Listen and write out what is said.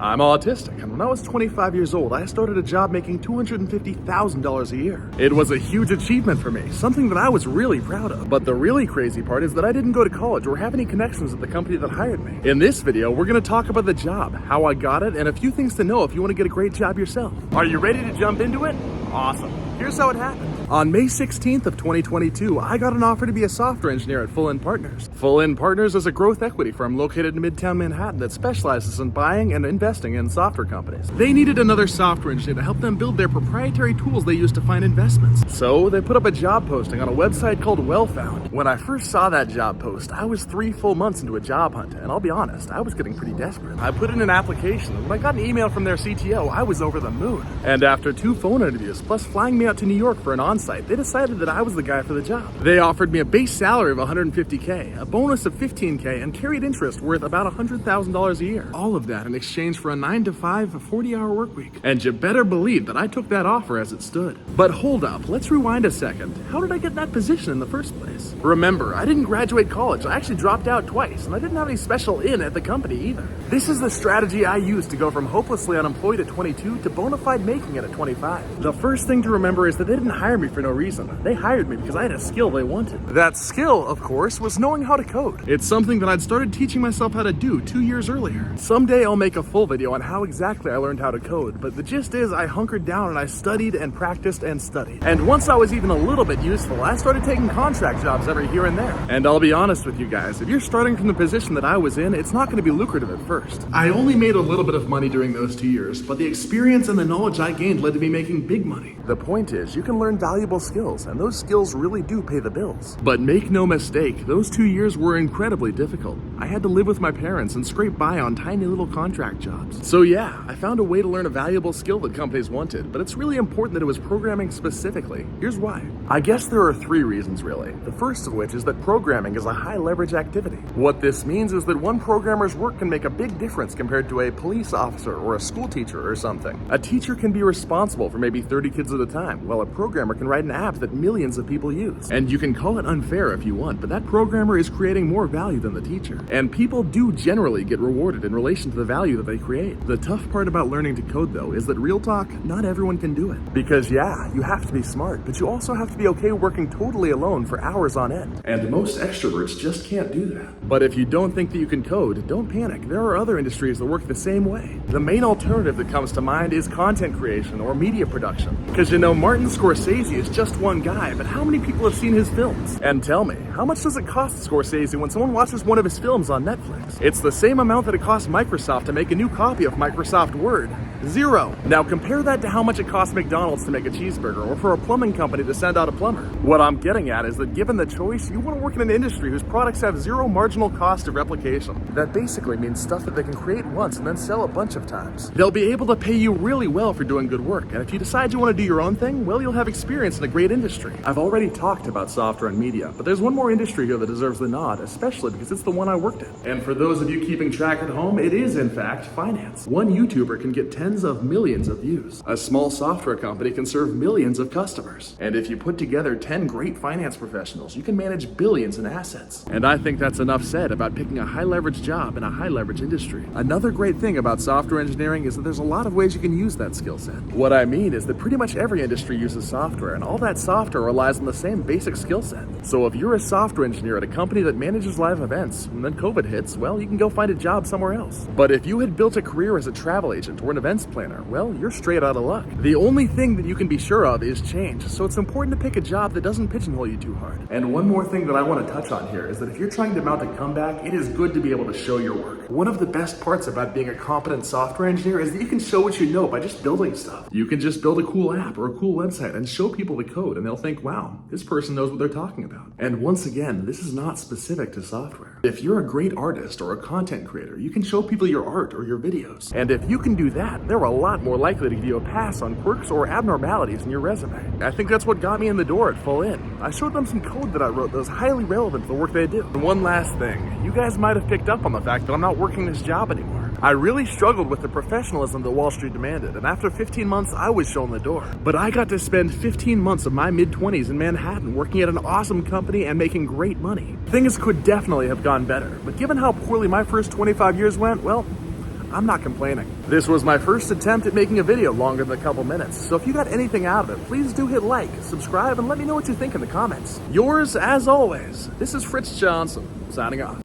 I'm autistic, and when I was 25 years old, I started a job making $250,000 a year. It was a huge achievement for me, something that I was really proud of. But the really crazy part is that I didn't go to college or have any connections at the company that hired me. In this video, we're gonna talk about the job, how I got it, and a few things to know if you wanna get a great job yourself. Are you ready to jump into it? Awesome. Here's how it happened. On May 16th of 2022, I got an offer to be a software engineer at Full End Partners. Full End Partners is a growth equity firm located in Midtown Manhattan that specializes in buying and investing in software companies. They needed another software engineer to help them build their proprietary tools they use to find investments. So they put up a job posting on a website called WellFound. When I first saw that job post, I was 3 full months into a job hunt, and I'll be honest, I was getting pretty desperate. I put in an application, and when I got an email from their CTO, I was over the moon. And after 2 phone interviews, plus flying me out to New York for an on-site, they decided that I was the guy for the job. They offered me a base salary of $150K, a bonus of $15K, and carried interest worth about $100,000 a year. All of that in exchange for a 9-to-5, 40-hour work week. And you better believe that I took that offer as it stood. But hold up, let's rewind a second. How did I get that position in the first place? Remember, I didn't graduate college. I actually dropped out twice, and I didn't have any special in at the company either. This is the strategy I used to go from hopelessly unemployed at 22 to bona fide making it at 25. The first thing to remember is that they didn't hire me for no reason. They hired me because I had a skill they wanted. That skill, of course, was knowing how to code. It's something that I'd started teaching myself how to do 2 years earlier. Someday I'll make a full video on how exactly I learned how to code, but the gist is I hunkered down and I studied and practiced and studied. And once I was even a little bit useful, I started taking contract jobs every here and there. And I'll be honest with you guys, if you're starting from the position that I was in, it's not going to be lucrative at first. I only made a little bit of money during those 2 years, but the experience and the knowledge I gained led to me making big money. The point is, you can learn valuable skills, and those skills really do pay the bills. But make no mistake, those 2 years were incredibly difficult. I had to live with my parents and scrape by on tiny little contract jobs. So yeah, I found a way to learn a valuable skill that companies wanted, but it's really important that it was programming specifically. Here's why. I guess there are 3 reasons really. The first of which is that programming is a high leverage activity. What this means is that one programmer's work can make a big difference compared to a police officer or a school teacher or something. A teacher can be responsible for maybe 30 kids at a time, while a programmer can write an app that millions of people use. And you can call it unfair if you want, but that programmer is creating more value than the teacher. And people do generally get rewarded in relation to the value that they create. The tough part about learning to code though is that real talk, not everyone can do it. Because yeah, you have to be smart, but you also have to be okay working totally alone for hours on end. And most extroverts just can't do that. But if you don't think that you can code, don't panic. There are other industries that work the same way. The main alternative that comes to mind is content creation or media production. Because you know, Martin Scorsese is just one guy, but how many people have seen his films? And tell me, how much does it cost Scorsese when someone watches one of his films on Netflix? It's the same amount that it costs Microsoft to make a new copy of Microsoft Word. 0. Now compare that to how much it costs McDonald's to make a cheeseburger or for a plumbing company to send out a plumber. What I'm getting at is that given the choice, you want to work in an industry whose products have 0 marginal cost of replication. That basically means stuff that they can create once and then sell a bunch of times. They'll be able to pay you really well for doing good work, and if you decide you want to do your own thing, well, you'll have experience in a great industry. I've already talked about software and media, but there's one more industry here that deserves the nod, especially because it's the one I worked in. And for those of you keeping track at home, it is in fact finance. One YouTuber can get tens of millions of views. A small software company can serve millions of customers. And if you put together 10 great finance professionals, you can manage billions in assets. And I think that's enough said about picking a high leverage job in a high leverage industry. Another great thing about software engineering is that there's a lot of ways you can use that skill set. What I mean is that pretty much every industry uses software, and all that software relies on the same basic skill set. So if you're a software engineer at a company that manages live events, and then COVID hits, well, you can go find a job somewhere else. But if you had built a career as a travel agent or an events planner, well, you're straight out of luck. The only thing that you can be sure of is change, so it's important to pick a job that doesn't pigeonhole you too hard. And one more thing that I want to touch on here is that if you're trying to mount a comeback, it is good to be able to show your work. One of the best parts about being a competent software engineer is that you can show what you know by just building stuff. You can just build a cool app or a cool website and show people the code, and they'll think, wow, this person knows what they're talking about. And once again, this is not specific to software. If you're a great artist or a content creator, you can show people your art or your videos. And if you can do that, they're a lot more likely to give you a pass on quirks or abnormalities in your resume. I think that's what got me in the door at Full End. I showed them some code that I wrote that was highly relevant to the work they do. And one last thing, you guys might have picked up on the fact that I'm not working this job anymore. I really struggled with the professionalism that Wall Street demanded, and after 15 months, I was shown the door. But I got to spend 15 months of my mid-20s in Manhattan working at an awesome company and making great money. Things could definitely have gone better, but given how poorly my first 25 years went, well, I'm not complaining. This was my first attempt at making a video longer than a couple minutes, so if you got anything out of it, please do hit like, subscribe, and let me know what you think in the comments. Yours, as always, this is Fritz Johnson, signing off.